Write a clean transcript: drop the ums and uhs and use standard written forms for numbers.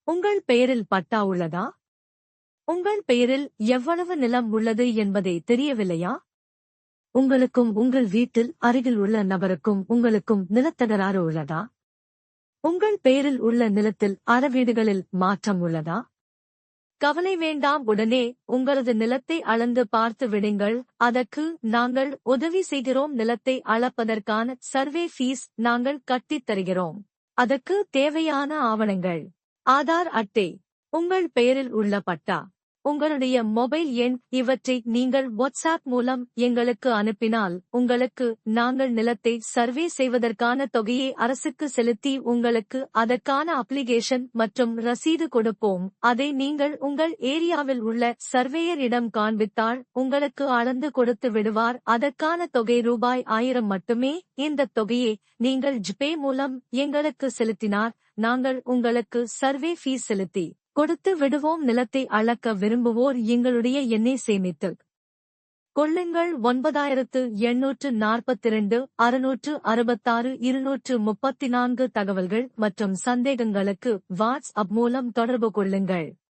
உங்கள் பெயரில் பட்டா உள்ளதா? உங்கள் பெயரில் எவ்வளவு நிலம் உள்ளது என்பதை தெரியவில்லையா? உங்களுக்கும் உங்கள் வீட்டில் அருகில் உள்ள நபருக்கும் உங்களுக்கும் நிலத்தகராறு உள்ளதா? உங்கள் பெயரில் உள்ள நிலத்தில் அளவீடுகளில் மாற்றம் உள்ளதா? கவலை வேண்டாம், உடனே உங்களது நிலத்தை அளந்து பார்த்து விடுங்கள். அதற்கு நாங்கள் உதவி செய்கிறோம். நிலத்தை அளப்பதற்கான சர்வே ஃபீஸ் நாங்கள் கட்டித் தருகிறோம். அதற்கு தேவையான ஆவணங்கள்: ஆதார் அட்டை, உங்கள் பெயரில் உள்ள பட்டா, உங்களுடைய மொபைல் எண். இவற்றை நீங்கள் வாட்ஸ்ஆப் மூலம் எங்களுக்கு அனுப்பினால் உங்களுக்கு நாங்கள் நிலத்தை சர்வே செய்வதற்கான தொகையை அரசுக்கு செலுத்தி உங்களுக்கு அதற்கான அப்ளிகேஷன் மற்றும் ரசீது கொடுப்போம். அதை நீங்கள் உங்கள் ஏரியாவில் உள்ள சர்வேயர் இடம் காண்பித்தால் உங்களுக்கு அளந்து கொடுத்து விடுவார். அதற்கான தொகை ரூபாய் 1000 மட்டுமே. இந்த தொகையை நீங்கள் ஜிபே மூலம் எங்களுக்கு செலுத்தினார் நாங்கள் உங்களுக்கு சர்வே ஃபீஸ் செலுத்தி கொடுத்து விடுவோம். நிலத்தை அளக்க விரும்புவோர் எங்களுடைய எண்ணை சேமித்துக் கொள்ளுங்கள். 9842 666 234. தகவல்கள் மற்றும் சந்தேகங்களுக்கு வாட்ஸ்அப் மூலம் தொடர்பு கொள்ளுங்கள்.